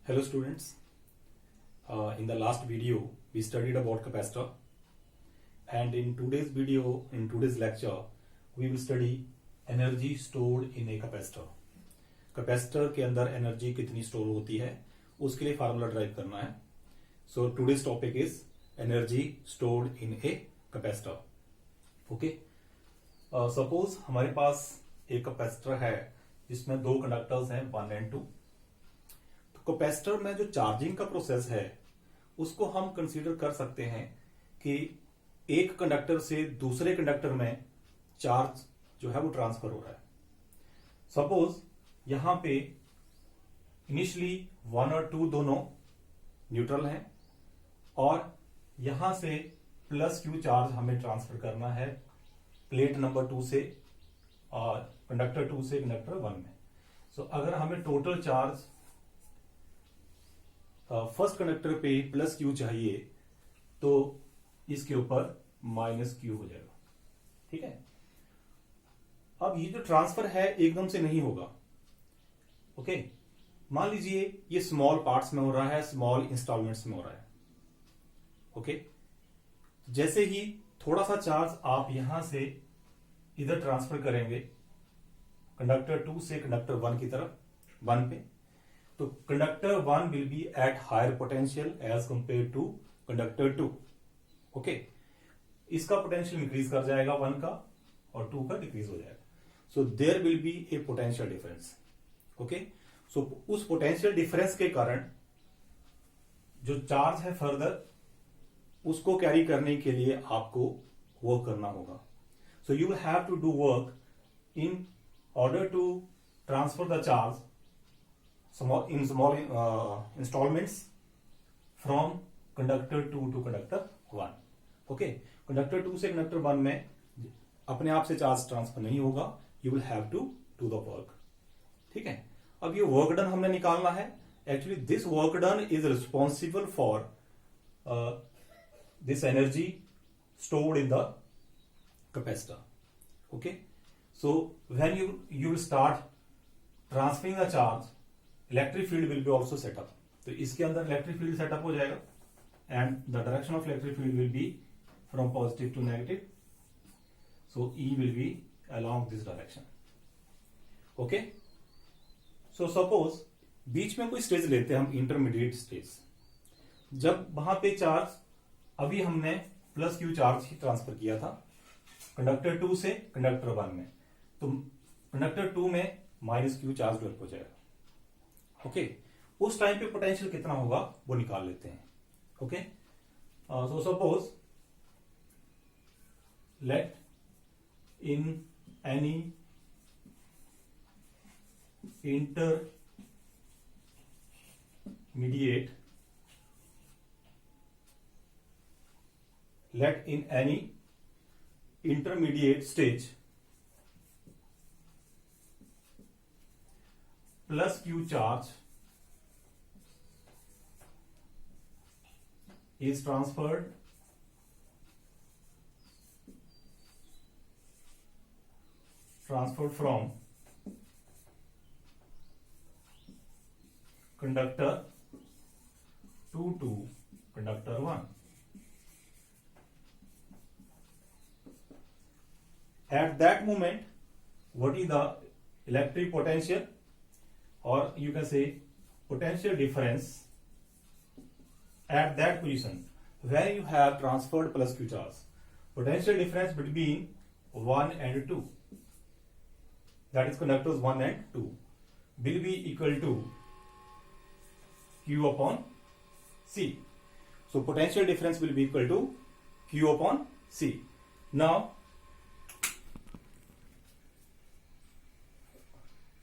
Hello students, in the last video we studied about capacitor, and in today's lecture we will study energy stored in a capacitor. Capacitor के अंदर energy कितनी store होती है उसके लिए formula drive करना है. So today's topic is energy stored in a capacitor. Okay, suppose हमारे पास एक कैपेसिटर है जिसमें दो कंडक्टर्स हैं 1 and 2. कैपेसिटर में जो चार्जिंग का प्रोसेस है उसको हम कंसीडर कर सकते हैं कि एक कंडक्टर से दूसरे कंडक्टर में चार्ज जो है वो ट्रांसफर हो रहा है. सपोज यहां पे इनिशियली 1 और 2 दोनों न्यूट्रल हैं और यहां से प्लस क्यू चार्ज हमें ट्रांसफर करना है प्लेट नंबर 2 से और कंडक्टर 2 से कंडक्टर 1 में. सो अगर हमें टोटल चार्ज फर्स्ट कंडक्टर पे प्लस क्यू चाहिए तो इसके ऊपर माइनस क्यू हो जाएगा. ठीक है, अब ये जो ट्रांसफर है एकदम से नहीं होगा. ओके, मान लीजिए ये स्मॉल पार्ट्स में हो रहा है, स्मॉल इंस्टॉलमेंट्स में हो रहा है. ओके, जैसे ही थोड़ा सा चार्ज आप यहां से इधर ट्रांसफर करेंगे कंडक्टर 2 से कंडक्टर 1 की तरफ 1 पे, तो conductor 1 will be at higher potential as compare to conductor 2. Okay, इसका पोटेंशियल इंक्रीज कर जाएगा 1 का और 2 का डिक्रीज हो जाएगा. So there will be a potential difference. Okay, so उस पोटेंशियल डिफरेंस के कारण जो चार्ज है फर्दर उसको कैरी करने के लिए आपको वर्क करना होगा. So you will have to do work in order to transfer the charge in small installments from conductor 2 to conductor 1. Okay, conductor 2 से कंडक्टर 1 में अपने आप से चार्ज ट्रांसफर नहीं होगा. You will have to do the work. ठीक है, अब ये वर्क डन हमने निकालना है. Actually this work done is responsible for this energy stored in the capacitor. Okay, so when you will start transferring the charge, electric field will be also setup. तो इसके अंदर इलेक्ट्रिक फील्ड सेटअप हो जाएगा and the direction of electric field will be from positive to negative. So E will be along this direction. Okay, so suppose बीच में कोई stage लेते हैं हम, इंटरमीडिएट स्टेज. जब वहां पे चार्ज अभी हमने प्लस क्यू चार्ज ही ट्रांसफर किया था कंडक्टर 2 से कंडक्टर 1 में, तो कंडक्टर 2 में माइनस क्यू चार्ज डेवलप हो जाएगा. ओके, उस टाइम पे पोटेंशियल कितना होगा वो निकाल लेते हैं. Okay, so suppose let in any intermediate stage plus q charge is transferred from conductor 2 to conductor 1. At that moment, what is the electric potential, or you can say potential difference at that position where you have transferred plus q charge? Potential difference between 1 and 2, that is conductors 1 and 2, will be equal to q upon c. So potential difference will be equal to q upon c. Now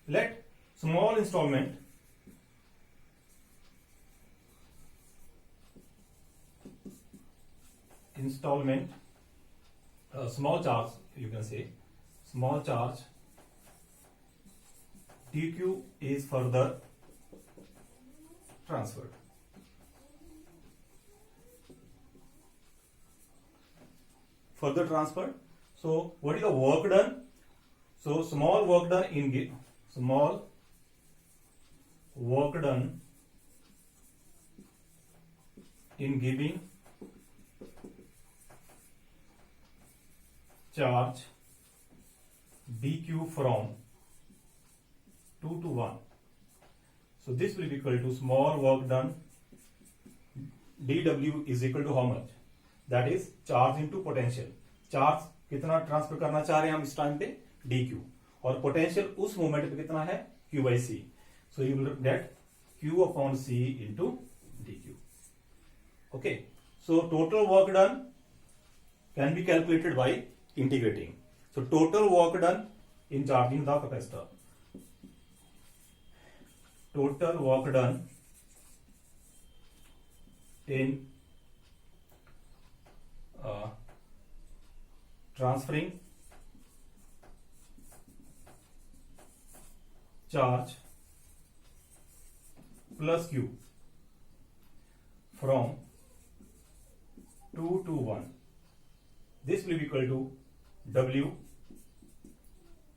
let small installment small charge, you can say small charge dq is further transferred. So what is the work done? So small work done in giving charge dq from 2 to 1. So this will be equal to small work done dw is equal to how much? That is charge into potential. Charge कितना transfer करना चाह रहे हैं हम इस time पे dq, और potential उस मोमेंट पे कितना है q by c. So you will get q upon c into dq. Okay, so total work done can be calculated by integrating. So total work done in charging the capacitor, total work done in transferring charge plus q from 2 to 1, this will be equal to w.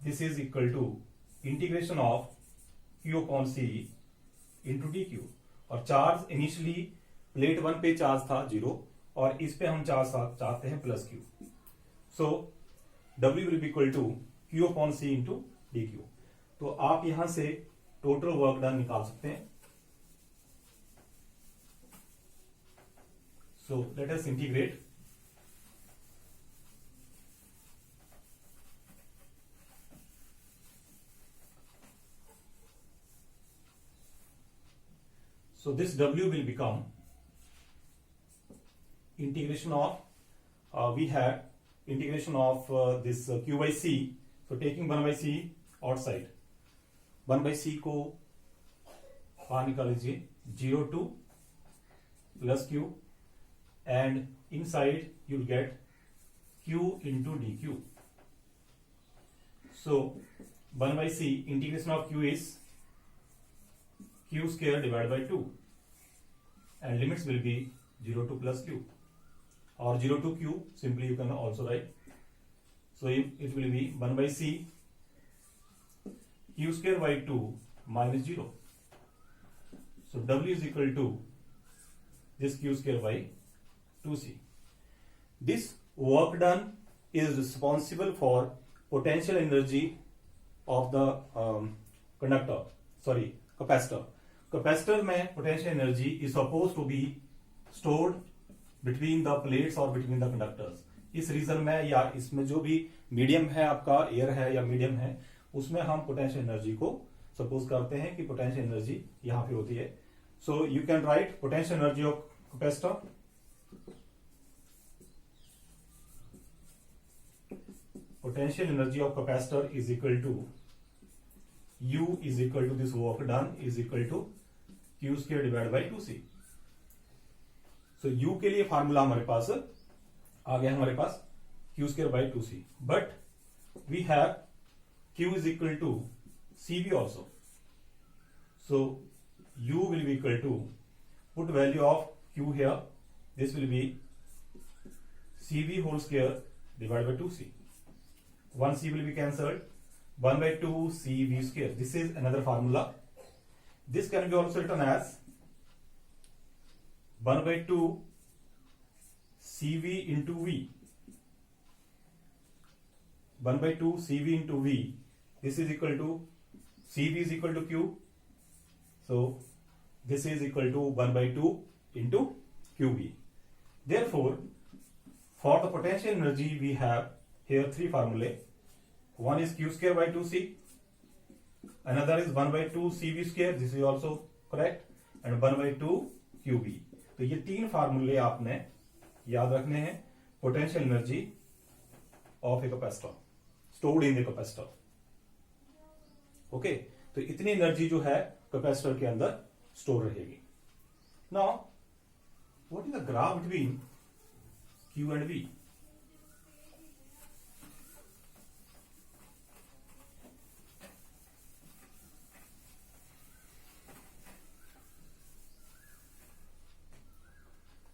This is equal to integration of q upon c into dq. और charge initially plate 1 पे charge था 0 और इस पे हम charge चाहते हैं plus q. So w will be equal to q upon c into dq. तो आप यहां से टोटल वर्क डन निकाल सकते हैं. So let us integrate. So this w will become integration of we had integration of this q by c. So taking 1 by c outside, 1 by c को बाहर निकाल लीजिए, 0 to plus q, and inside you will get q into dq. So 1 by c integration of q is q square divided by 2, and limits will be 0 to plus q, or 0 to q simply you can also write. So it will be 1 by c q square by 2 minus 0. So w is equal to this q square by 2c. This work done is responsible for potential energy of the capacitor. Capacitor में potential energy is suppose to be stored between the plates और between the conductors. इस region में या इसमें जो भी medium है आपका एयर है या मीडियम है उसमें हम पोटेंशियल एनर्जी को सपोज करते हैं कि पोटेंशियल एनर्जी यहां पे होती है. So you can write potential energy of capacitor. Potential energy of capacitor is equal to U is equal to this work done is equal to Q square divided by 2C. So U के लिए formula हमारे पास आ गया, हमारे पास Q square by 2C, but we have Q is equal to CV also. So U will be equal to, put value of Q here, this will be CV whole square divided by 2C. 1C will be cancelled. 1 by 2 CV square. This is another formula. This can be also written as 1 by 2 CV into V. 1 by 2 CV into V. This is equal to, CV is equal to Q. So this is equal to 1 by 2 into QV. Therefore, for the potential energy we have here three formulae. One is Q square by 2C, another is 1 by 2 CV square, this is also correct, and 1 by 2 QV. तो ये तीन फार्मूले आपने याद रखने हैं potential energy of a capacitor stored in the capacitor. Okay, तो इतनी एनर्जी जो है कैपेसिटर के अंदर स्टोर रहेगी. Now what is the graph between Q and V?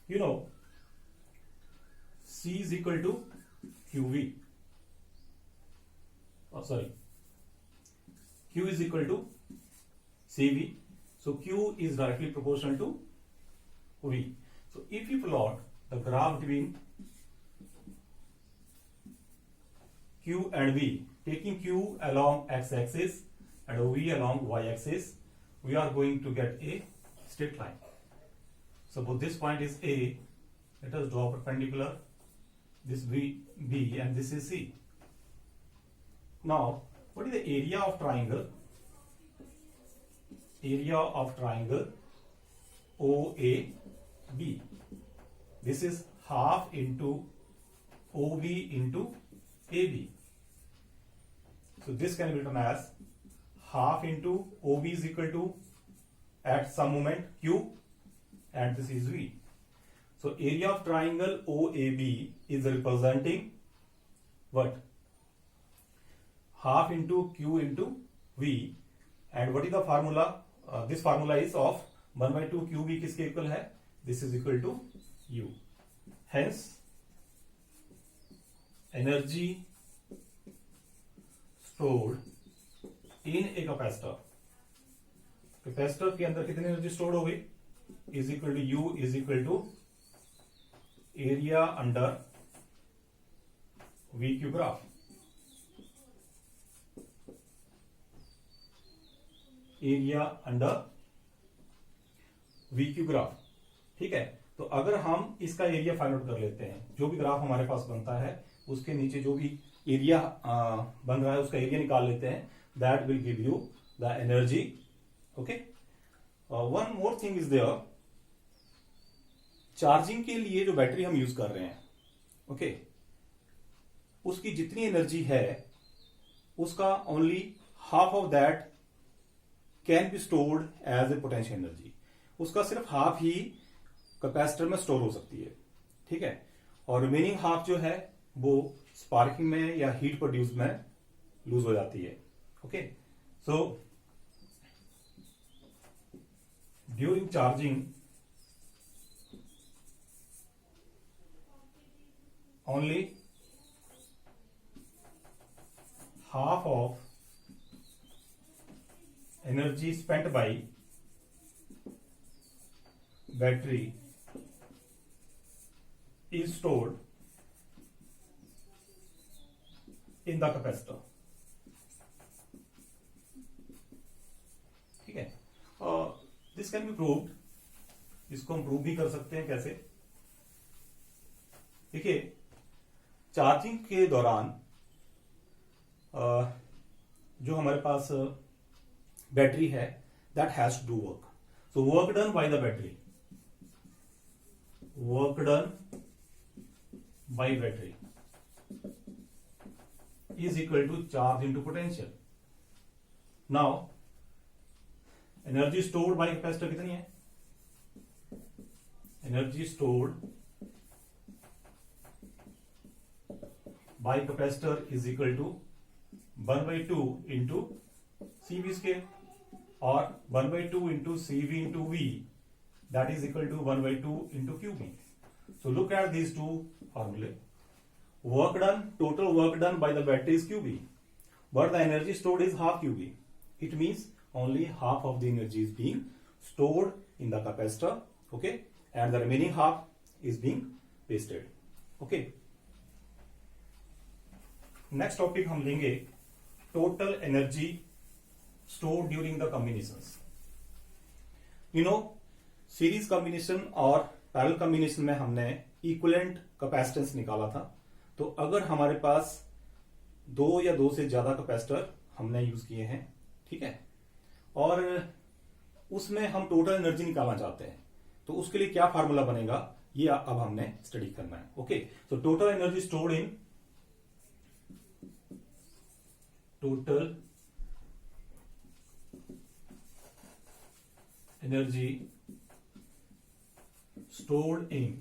You know, C is equal to QV. Oh, sorry. Q is equal to CV. So Q is directly proportional to V. So if you plot the graph between Q and V, taking Q along x-axis and V along y-axis, we are going to get a straight line. Suppose this point is A, let us draw perpendicular, this B, and this is C. Now, what is the area of triangle? Area of triangle OAB. This is half into OB into AB. So this can be written as half into OB is equal to at some moment Q, and this is V. So area of triangle OAB is representing what? Half into Q into V. And what is the formula? This formula is of 1 by 2 QB किसके equal है? This is equal to U. Hence energy stored in a capacitor. Capacitor के अंदर कितनी energy store हो गई? Is equal to U is equal to area under V Q graph. Area under V Q graph. ठीक है, तो अगर हम इसका एरिया फाइंड आउट कर लेते हैं, जो भी ग्राफ हमारे पास बनता है उसके नीचे जो भी एरिया बन रहा है उसका एरिया निकाल लेते हैं. That will give you the energy. Okay, one more thing is there. Charging के लिए जो बैटरी हम यूज कर रहे हैं, ओके, उसकी जितनी एनर्जी है उसका only half of that can be stored as a potential energy. उसका सिर्फ हाफ ही कैपेसिटर में स्टोर हो सकती है. ठीक है, और रिमेनिंग हाफ जो है वो स्पार्किंग में या हीट प्रोड्यूस में लूज हो जाती है. Okay, so during charging only half of energy spent by battery is stored in the capacitor. ठीक है, दिस कैन बी प्रूव्ड. इसको हम प्रूव भी कर सकते हैं. कैसे? देखिए, चार्जिंग के दौरान जो हमारे पास बैटरी है that has to do work. So work done by the battery, work done by battery is equal to charge into potential. Now energy stored by capacitor कितनी है? Energy stored by capacitor is equal to 1 by 2 into CV square, or 1 by 2 into CV into V, that is equal to 1 by 2 into QB. So look at these two formulae. Work done, total work done by the battery is QB, but the energy stored is half QB. It means only half of the energy is being stored in the capacitor, okay, and the remaining half is being wasted. Okay. Next topic हम लेंगे total energy store during the combinations. You know, series combination और parallel combination में हमने equivalent capacitance निकाला था. तो अगर हमारे पास दो या दो से ज्यादा कैपेसिटर हमने यूज किए हैं, ठीक है, और उसमें हम टोटल एनर्जी निकालना चाहते हैं, तो उसके लिए क्या फार्मूला बनेगा ये अब हमने स्टडी करना है. Okay, so total energy stored in total energy stored in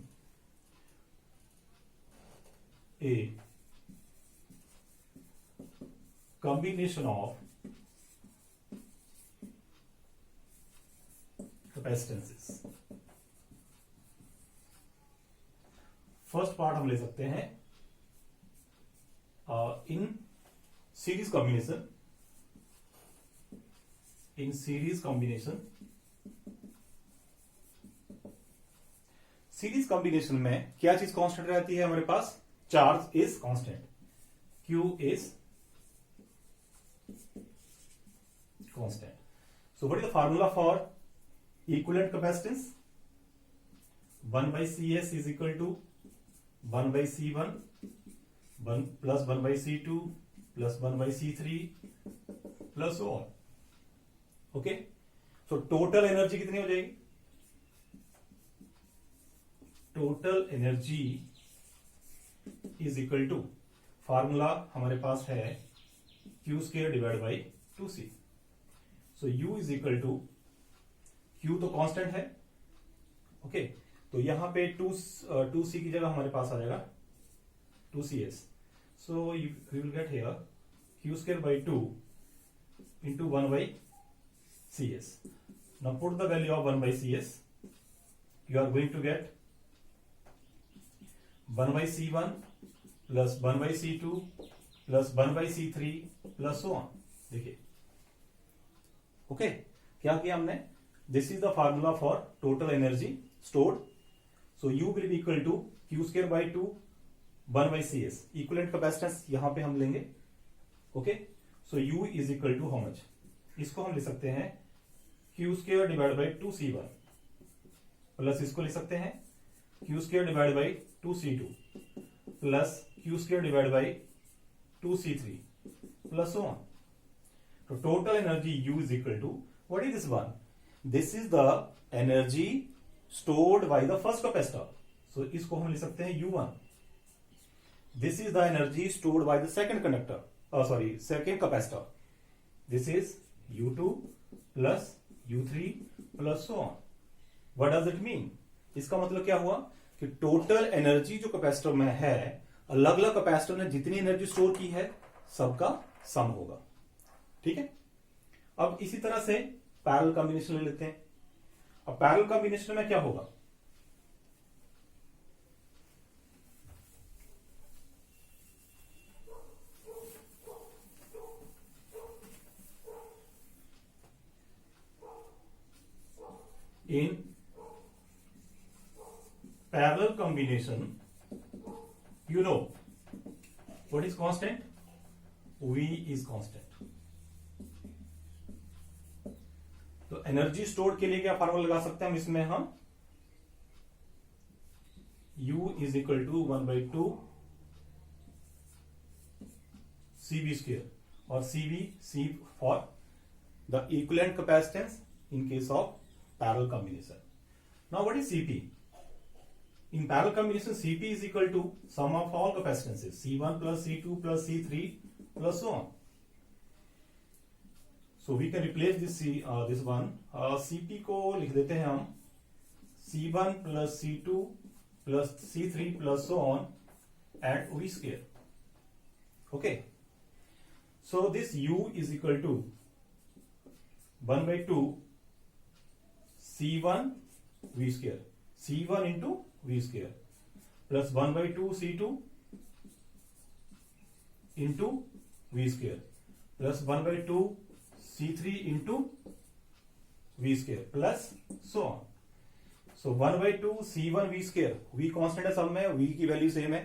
a combination of capacitances. First part हम ले सकते हैं in series combination. In series combination, series combination में क्या चीज कांस्टेंट रहती है हमारे पास? Charge is constant, Q is constant. So what is the formula for equivalent capacitance? 1 by Cs is equal to 1 by C1 plus 1 by C2 plus 1 by C3 plus so on. Okay? So total energy कितनी हो जाएगी? Total energy is equal to, formula हमारे पास है Q square divide by 2C. So U is equal to, Q तो constant है, okay, तो यहां पे 2C की जगह हमारे पास आ जाएगा 2CS. So we will get here Q square by 2 into 1 by CS. Now put the value of 1 by CS. You are going to get 1 by C1 plus 1 by C2 plus 1 by C3 plus so on. देखिए, okay, क्या किया हमने? This is the formula for total energy stored. So U will be equal to Q square by 2 1 by CS. Equivalent capacitance यहां पे हम लेंगे, okay. So U is equal to how much? इसको हम लिख सकते हैं Q square divide by 2C1 plus इसको लिख सकते हैं Q square divide by 2C2 plus Q square divide by 2C3 plus so on. तो total energy U is equal to, what is this one? This is the energy stored by the first capacitor. So इसको हम लिख सकते हैं U1. This is the energy stored by the second conductor. Second capacitor. This is U2 plus U3 plus so on. What does it mean? इसका मतलब क्या हुआ कि टोटल एनर्जी जो कैपेसिटर में है, अलग अलग कैपेसिटर ने जितनी एनर्जी स्टोर की है सबका सम होगा. ठीक है. अब इसी तरह से पैरेलल कॉम्बिनेशन ले लेते हैं. अब पैरेलल कॉम्बिनेशन में क्या होगा? इन parallel combination, you know what is constant? V is constant. तो एनर्जी स्टोर के लिए क्या फार्मूला लगा सकते हैं हम इसमें? हम U is equal to 1 by 2 CV square, और C for the equivalent capacitance in case of parallel combination. Now what is CP? In parallel combination, CP is equal to sum of all capacitances, C1 plus C2 plus C3 plus so on. So we can replace this one. CP को लिख देते हैं हम C1 plus C2 plus C3 plus so on at V square. Okay. So this U is equal to 1 by 2 C1 V square. C1 into V square plus 1 by 2 C2 into V square plus 1 by 2 C3 into V square plus so on. So 1 by 2 C1 V square, V constant है सब में, V की value same है.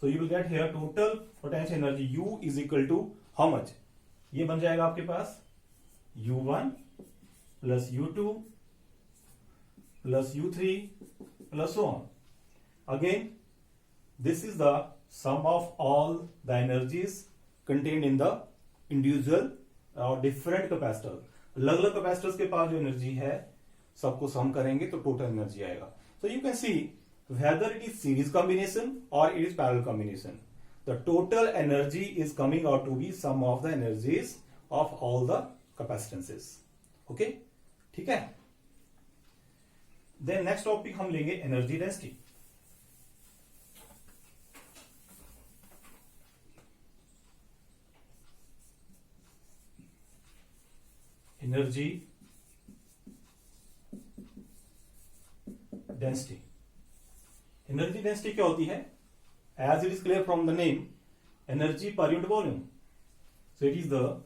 So you will get here total potential energy U is equal to how much? ये बन जाएगा आपके पास U1 plus U2 plus U3 plus so on. Again, this is the sum of all the energies contained in the individual or different capacitor. अलग अलग capacitors के पास जो energy है सबको सम करेंगे तो टोटल एनर्जी आएगा. So you can see whether it is series combination or it is parallel combination, the total energy is coming out to be sum of the energies of all the capacitances. Okay, ठीक है. Then next topic हम लेंगे energy density. Energy density. Energy density क्या होती है? As it is clear from the name, energy per unit volume. So it is the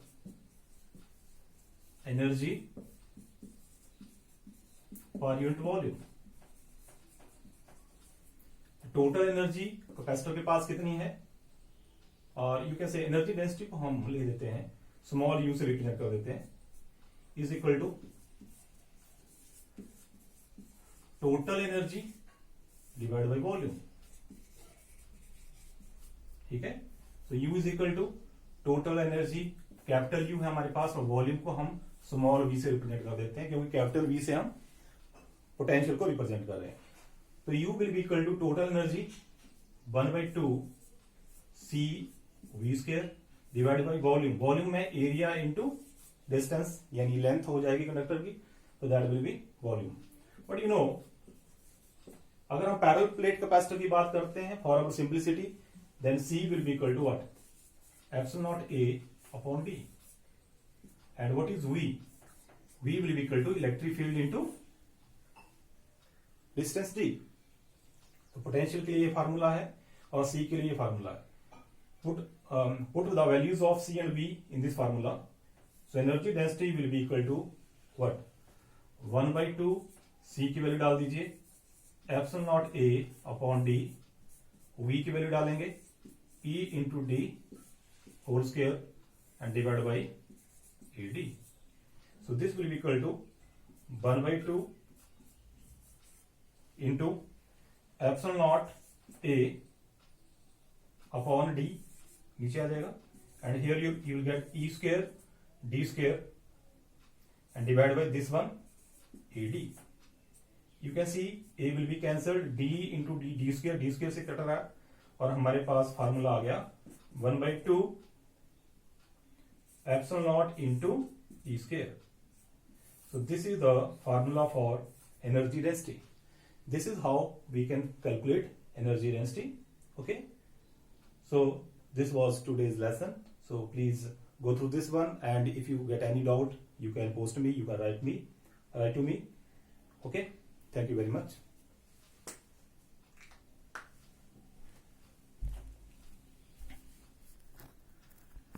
energy per unit volume. Total energy capacitor के पास कितनी है, और you can say energy density को हम ले देते हैं स्मॉल यू से रिप्रेजेंट कर देते हैं, is equal to total energy divide by volume. ठीक है, तो U is equal to total energy, capital U है हमारे पास, और वॉल्यूम को हम स्मॉल v से रिप्रेजेंट कर देते हैं, क्योंकि कैपिटल V से हम पोटेंशियल को रिप्रेजेंट कर रहे हैं। तो U will be equal to total energy 1/2 C V square divide by volume. Volume में एरिया इंटू डिस्टेंस यानी लेंथ हो जाएगी कंडक्टर की, तो that will be volume. But you know, अगर हम पैरेलल प्लेट कैपेसिटर की बात करते हैं for our simplicity, then C will be equal to what? Epsilon naught A upon D. And what is V? V will be equal to electric field into distance D. तो potential के लिए ये formula है और C के लिए ये formula है। Put the values of C and V in this formula. So energy density will be equal to what? 1/2 C की वैल्यू डाल दीजिए, Epsilon naught A upon D, V की वैल्यू डालेंगे E into D whole square and divided by AD. So this will be equal to 1/2 into epsilon naught A upon D, नीचे आ जाएगा, and here you will get E square D square and divided by this one AD. You can see A will be cancelled, D into D square से cut रहा है, और हमारे पास formula आ गया 1/2 epsilon naught into E square. So this is the formula for energy density. This is how we can calculate energy density. Okay. So this was today's lesson. So please go through this one, and if you get any doubt, you can post me, you can write to me. Okay. Thank you very much.